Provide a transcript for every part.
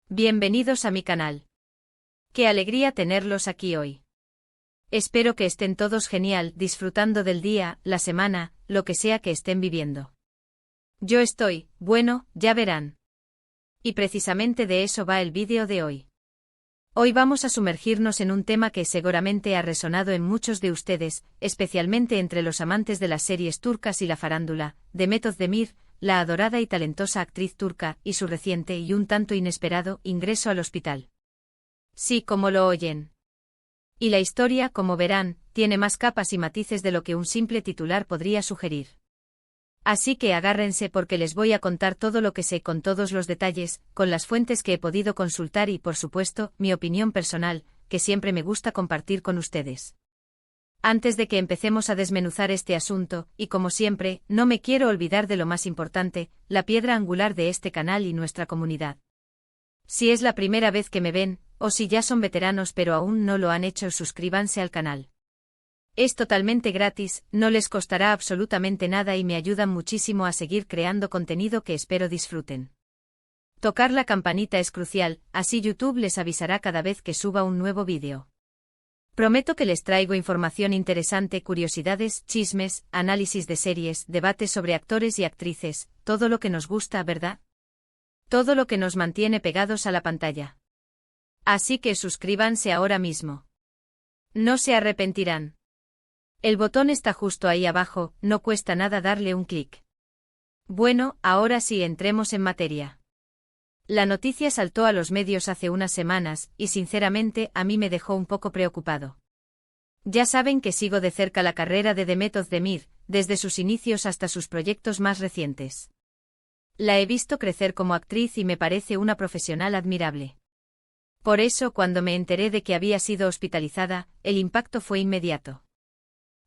Bienvenidos a mi canal. Qué alegría tenerlos aquí hoy. Espero que estén todos genial, disfrutando del día, la semana, lo que sea que estén viviendo. Yo estoy, bueno, ya verán. Y precisamente de eso va el vídeo de hoy. Hoy vamos a sumergirnos en un tema que seguramente ha resonado en muchos de ustedes, especialmente entre los amantes de las series turcas y la farándula, Demet Özdemir, la adorada y talentosa actriz turca, y su reciente y un tanto inesperado ingreso al hospital. Sí, como lo oyen. Y la historia, como verán, tiene más capas y matices de lo que un simple titular podría sugerir. Así que agárrense porque les voy a contar todo lo que sé con todos los detalles, con las fuentes que he podido consultar y, por supuesto, mi opinión personal, que siempre me gusta compartir con ustedes. Antes de que empecemos a desmenuzar este asunto, y como siempre, no me quiero olvidar de lo más importante, la piedra angular de este canal y nuestra comunidad. Si es la primera vez que me ven, o si ya son veteranos pero aún no lo han hecho, suscríbanse al canal. Es totalmente gratis, no les costará absolutamente nada y me ayudan muchísimo a seguir creando contenido que espero disfruten. Tocar la campanita es crucial, así YouTube les avisará cada vez que suba un nuevo vídeo. Prometo que les traigo información interesante, curiosidades, chismes, análisis de series, debates sobre actores y actrices, todo lo que nos gusta, ¿verdad? Todo lo que nos mantiene pegados a la pantalla. Así que suscríbanse ahora mismo. No se arrepentirán. El botón está justo ahí abajo, no cuesta nada darle un clic. Bueno, ahora sí entremos en materia. La noticia saltó a los medios hace unas semanas, y sinceramente a mí me dejó un poco preocupado. Ya saben que sigo de cerca la carrera de Demet Özdemir, desde sus inicios hasta sus proyectos más recientes. La he visto crecer como actriz y me parece una profesional admirable. Por eso, cuando me enteré de que había sido hospitalizada, el impacto fue inmediato.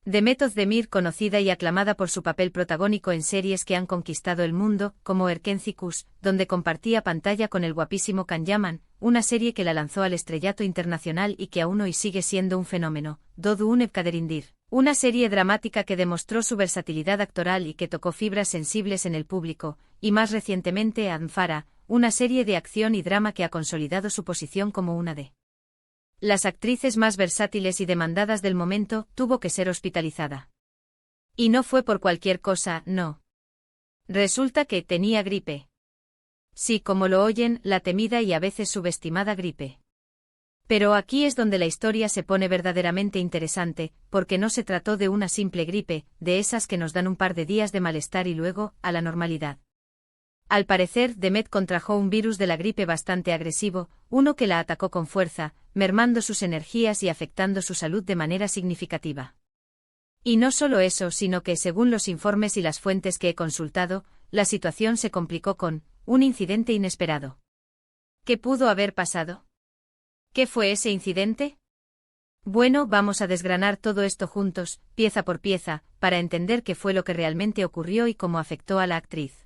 Demet Özdemir, conocida y aclamada por su papel protagónico en series que han conquistado el mundo, como Erkenci Kuş, donde compartía pantalla con el guapísimo Can Yaman, una serie que la lanzó al estrellato internacional y que aún hoy sigue siendo un fenómeno, Doğduğun Ev Kaderindir, una serie dramática que demostró su versatilidad actoral y que tocó fibras sensibles en el público, y más recientemente Anfara, una serie de acción y drama que ha consolidado su posición como una de las actrices más versátiles y demandadas del momento, tuvo que ser hospitalizada. Y no fue por cualquier cosa, no. Resulta que tenía gripe. Sí, como lo oyen, la temida y a veces subestimada gripe. Pero aquí es donde la historia se pone verdaderamente interesante, porque no se trató de una simple gripe, de esas que nos dan un par de días de malestar y luego, a la normalidad. Al parecer, Demet contrajo un virus de la gripe bastante agresivo, uno que la atacó con fuerza, mermando sus energías y afectando su salud de manera significativa. Y no solo eso, sino que, según los informes y las fuentes que he consultado, la situación se complicó con un incidente inesperado. ¿Qué pudo haber pasado? ¿Qué fue ese incidente? Bueno, vamos a desgranar todo esto juntos, pieza por pieza, para entender qué fue lo que realmente ocurrió y cómo afectó a la actriz.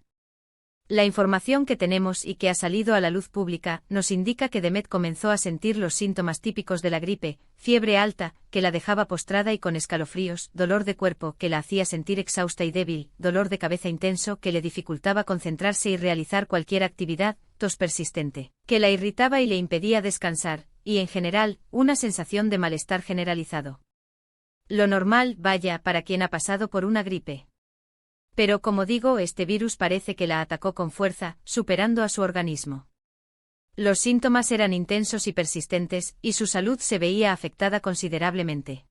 La información que tenemos y que ha salido a la luz pública nos indica que Demet comenzó a sentir los síntomas típicos de la gripe, fiebre alta, que la dejaba postrada y con escalofríos, dolor de cuerpo, que la hacía sentir exhausta y débil, dolor de cabeza intenso, que le dificultaba concentrarse y realizar cualquier actividad, tos persistente, que la irritaba y le impedía descansar, y en general, una sensación de malestar generalizado. Lo normal, vaya, para quien ha pasado por una gripe. Pero como digo, este virus parece que la atacó con fuerza, superando a su organismo. Los síntomas eran intensos y persistentes, y su salud se veía afectada considerablemente.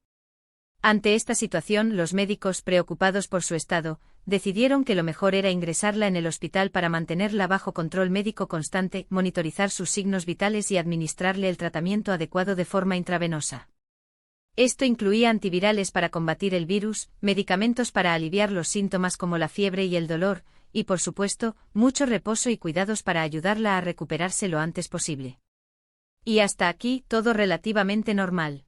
Ante esta situación, los médicos, preocupados por su estado, decidieron que lo mejor era ingresarla en el hospital para mantenerla bajo control médico constante, monitorizar sus signos vitales y administrarle el tratamiento adecuado de forma intravenosa. Esto incluía antivirales para combatir el virus, medicamentos para aliviar los síntomas como la fiebre y el dolor, y por supuesto, mucho reposo y cuidados para ayudarla a recuperarse lo antes posible. Y hasta aquí, todo relativamente normal.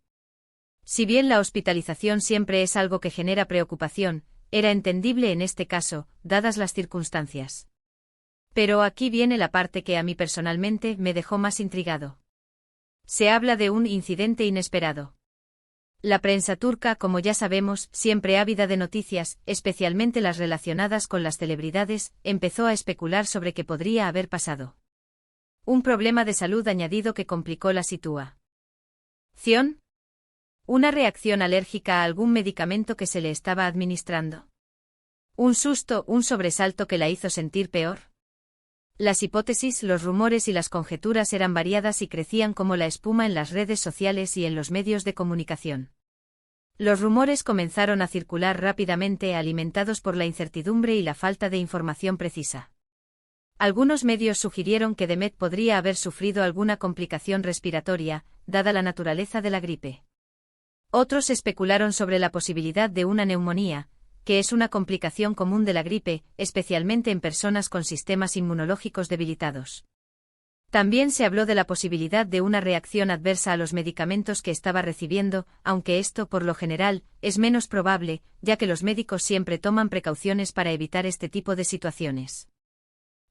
Si bien la hospitalización siempre es algo que genera preocupación, era entendible en este caso, dadas las circunstancias. Pero aquí viene la parte que a mí personalmente me dejó más intrigado. Se habla de un incidente inesperado. La prensa turca, como ya sabemos, siempre ávida de noticias, especialmente las relacionadas con las celebridades, empezó a especular sobre qué podría haber pasado. Un problema de salud añadido que complicó la situación. Una reacción alérgica a algún medicamento que se le estaba administrando. Un susto, un sobresalto que la hizo sentir peor. Las hipótesis, los rumores y las conjeturas eran variadas y crecían como la espuma en las redes sociales y en los medios de comunicación. Los rumores comenzaron a circular rápidamente, alimentados por la incertidumbre y la falta de información precisa. Algunos medios sugirieron que Demet podría haber sufrido alguna complicación respiratoria, dada la naturaleza de la gripe. Otros especularon sobre la posibilidad de una neumonía, que es una complicación común de la gripe, especialmente en personas con sistemas inmunológicos debilitados. También se habló de la posibilidad de una reacción adversa a los medicamentos que estaba recibiendo, aunque esto, por lo general, es menos probable, ya que los médicos siempre toman precauciones para evitar este tipo de situaciones.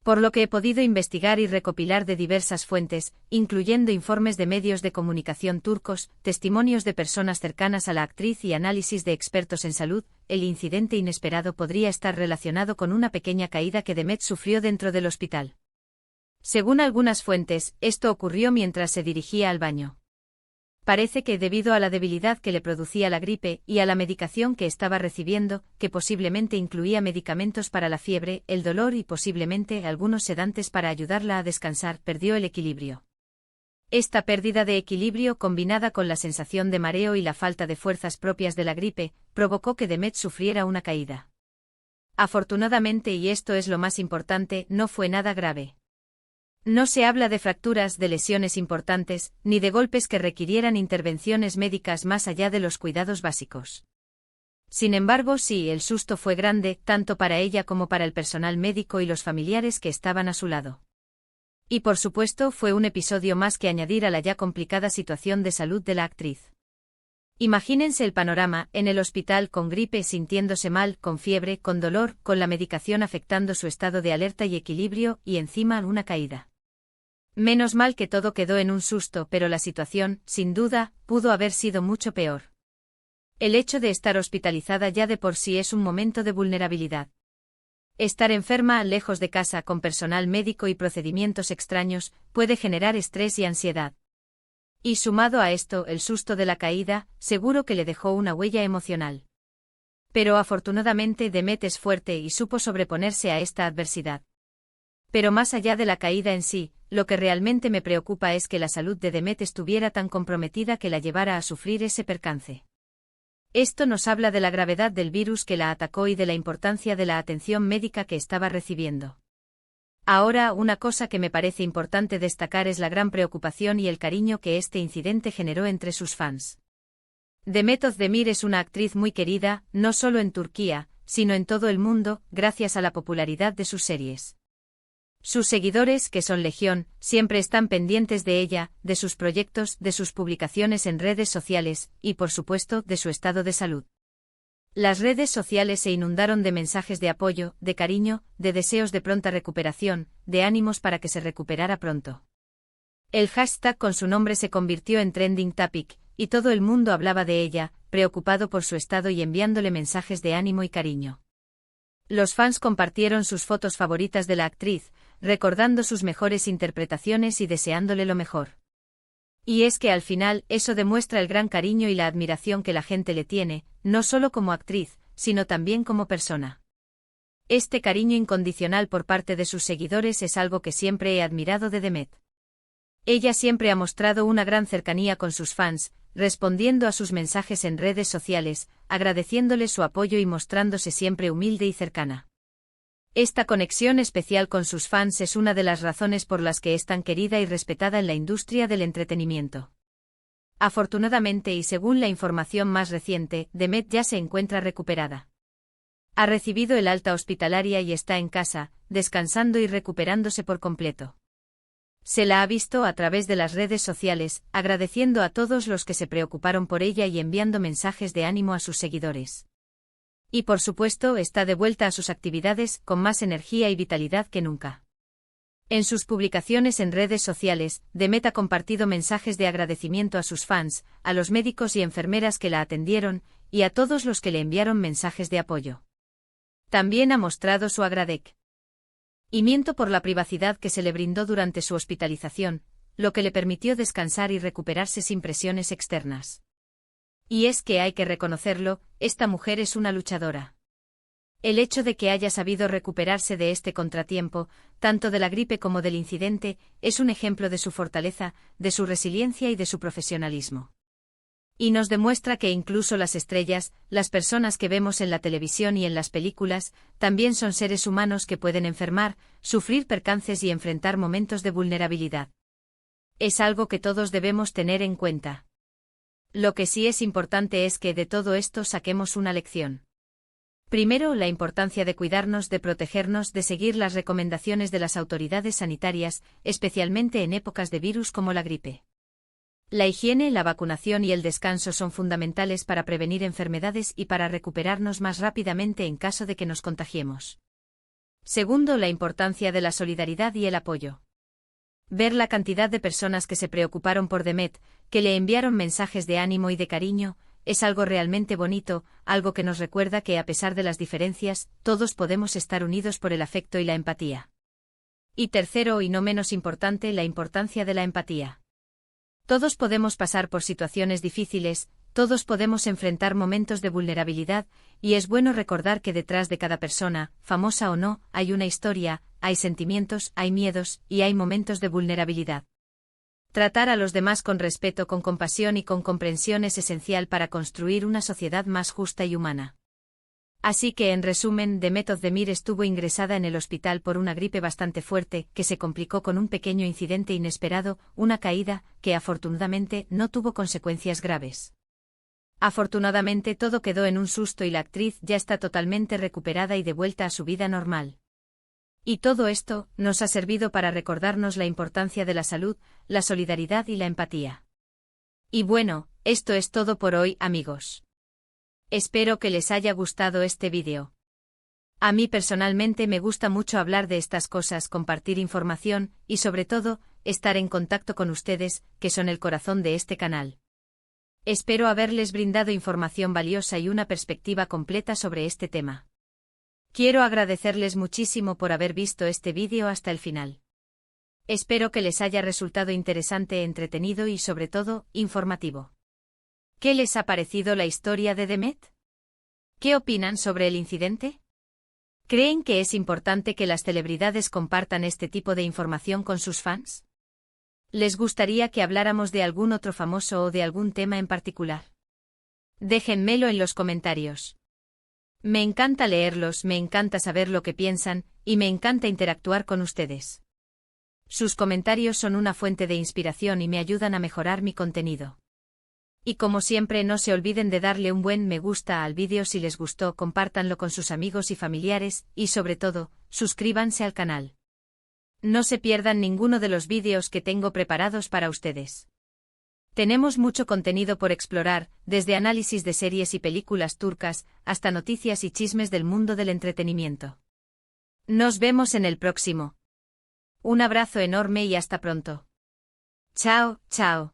Por lo que he podido investigar y recopilar de diversas fuentes, incluyendo informes de medios de comunicación turcos, testimonios de personas cercanas a la actriz y análisis de expertos en salud, el incidente inesperado podría estar relacionado con una pequeña caída que Demet sufrió dentro del hospital. Según algunas fuentes, esto ocurrió mientras se dirigía al baño. Parece que debido a la debilidad que le producía la gripe y a la medicación que estaba recibiendo, que posiblemente incluía medicamentos para la fiebre, el dolor y posiblemente algunos sedantes para ayudarla a descansar, perdió el equilibrio. Esta pérdida de equilibrio, combinada con la sensación de mareo y la falta de fuerzas propias de la gripe, provocó que Demet sufriera una caída. Afortunadamente, y esto es lo más importante, no fue nada grave. No se habla de fracturas, de lesiones importantes, ni de golpes que requirieran intervenciones médicas más allá de los cuidados básicos. Sin embargo, sí, el susto fue grande, tanto para ella como para el personal médico y los familiares que estaban a su lado. Y por supuesto, fue un episodio más que añadir a la ya complicada situación de salud de la actriz. Imagínense el panorama, en el hospital con gripe, sintiéndose mal, con fiebre, con dolor, con la medicación afectando su estado de alerta y equilibrio, y encima una caída. Menos mal que todo quedó en un susto, pero la situación, sin duda, pudo haber sido mucho peor. El hecho de estar hospitalizada ya de por sí es un momento de vulnerabilidad. Estar enferma, lejos de casa, con personal médico y procedimientos extraños, puede generar estrés y ansiedad. Y sumado a esto, el susto de la caída, seguro que le dejó una huella emocional. Pero afortunadamente Demet es fuerte y supo sobreponerse a esta adversidad. Pero más allá de la caída en sí, lo que realmente me preocupa es que la salud de Demet estuviera tan comprometida que la llevara a sufrir ese percance. Esto nos habla de la gravedad del virus que la atacó y de la importancia de la atención médica que estaba recibiendo. Ahora, una cosa que me parece importante destacar es la gran preocupación y el cariño que este incidente generó entre sus fans. Demet Özdemir es una actriz muy querida, no solo en Turquía, sino en todo el mundo, gracias a la popularidad de sus series. Sus seguidores, que son legión, siempre están pendientes de ella, de sus proyectos, de sus publicaciones en redes sociales, y por supuesto, de su estado de salud. Las redes sociales se inundaron de mensajes de apoyo, de cariño, de deseos de pronta recuperación, de ánimos para que se recuperara pronto. El hashtag con su nombre se convirtió en trending topic, y todo el mundo hablaba de ella, preocupado por su estado y enviándole mensajes de ánimo y cariño. Los fans compartieron sus fotos favoritas de la actriz, recordando sus mejores interpretaciones y deseándole lo mejor. Y es que al final, eso demuestra el gran cariño y la admiración que la gente le tiene, no solo como actriz, sino también como persona. Este cariño incondicional por parte de sus seguidores es algo que siempre he admirado de Demet. Ella siempre ha mostrado una gran cercanía con sus fans, respondiendo a sus mensajes en redes sociales, agradeciéndoles su apoyo y mostrándose siempre humilde y cercana. Esta conexión especial con sus fans es una de las razones por las que es tan querida y respetada en la industria del entretenimiento. Afortunadamente y según la información más reciente, Demet ya se encuentra recuperada. Ha recibido el alta hospitalaria y está en casa, descansando y recuperándose por completo. Se la ha visto a través de las redes sociales, agradeciendo a todos los que se preocuparon por ella y enviando mensajes de ánimo a sus seguidores. Y por supuesto está de vuelta a sus actividades, con más energía y vitalidad que nunca. En sus publicaciones en redes sociales, Demet ha compartido mensajes de agradecimiento a sus fans, a los médicos y enfermeras que la atendieron, y a todos los que le enviaron mensajes de apoyo. También ha mostrado su agradec. Y miento por la privacidad que se le brindó durante su hospitalización, lo que le permitió descansar y recuperarse sin presiones externas. Y es que hay que reconocerlo, esta mujer es una luchadora. El hecho de que haya sabido recuperarse de este contratiempo, tanto de la gripe como del incidente, es un ejemplo de su fortaleza, de su resiliencia y de su profesionalismo. Y nos demuestra que incluso las estrellas, las personas que vemos en la televisión y en las películas, también son seres humanos que pueden enfermar, sufrir percances y enfrentar momentos de vulnerabilidad. Es algo que todos debemos tener en cuenta. Lo que sí es importante es que de todo esto saquemos una lección. Primero, la importancia de cuidarnos, de protegernos, de seguir las recomendaciones de las autoridades sanitarias, especialmente en épocas de virus como la gripe. La higiene, la vacunación y el descanso son fundamentales para prevenir enfermedades y para recuperarnos más rápidamente en caso de que nos contagiemos. Segundo, la importancia de la solidaridad y el apoyo. Ver la cantidad de personas que se preocuparon por Demet, que le enviaron mensajes de ánimo y de cariño, es algo realmente bonito, algo que nos recuerda que a pesar de las diferencias, todos podemos estar unidos por el afecto y la empatía. Y tercero y no menos importante, la importancia de la empatía. Todos podemos pasar por situaciones difíciles, todos podemos enfrentar momentos de vulnerabilidad, y es bueno recordar que detrás de cada persona, famosa o no, hay una historia, hay sentimientos, hay miedos, y hay momentos de vulnerabilidad. Tratar a los demás con respeto, con compasión y con comprensión es esencial para construir una sociedad más justa y humana. Así que, en resumen, Demet Özdemir estuvo ingresada en el hospital por una gripe bastante fuerte, que se complicó con un pequeño incidente inesperado, una caída, que afortunadamente no tuvo consecuencias graves. Afortunadamente todo quedó en un susto y la actriz ya está totalmente recuperada y de vuelta a su vida normal. Y todo esto nos ha servido para recordarnos la importancia de la salud, la solidaridad y la empatía. Y bueno, esto es todo por hoy, amigos. Espero que les haya gustado este vídeo. A mí personalmente me gusta mucho hablar de estas cosas, compartir información, y sobre todo, estar en contacto con ustedes, que son el corazón de este canal. Espero haberles brindado información valiosa y una perspectiva completa sobre este tema. Quiero agradecerles muchísimo por haber visto este vídeo hasta el final. Espero que les haya resultado interesante, entretenido y sobre todo, informativo. ¿Qué les ha parecido la historia de Demet? ¿Qué opinan sobre el incidente? ¿Creen que es importante que las celebridades compartan este tipo de información con sus fans? ¿Les gustaría que habláramos de algún otro famoso o de algún tema en particular? Déjenmelo en los comentarios. Me encanta leerlos, me encanta saber lo que piensan, y me encanta interactuar con ustedes. Sus comentarios son una fuente de inspiración y me ayudan a mejorar mi contenido. Y como siempre, no se olviden de darle un buen me gusta al vídeo si les gustó, compártanlo con sus amigos y familiares, y sobre todo, suscríbanse al canal. No se pierdan ninguno de los vídeos que tengo preparados para ustedes. Tenemos mucho contenido por explorar, desde análisis de series y películas turcas, hasta noticias y chismes del mundo del entretenimiento. Nos vemos en el próximo. Un abrazo enorme y hasta pronto. Chao, chao.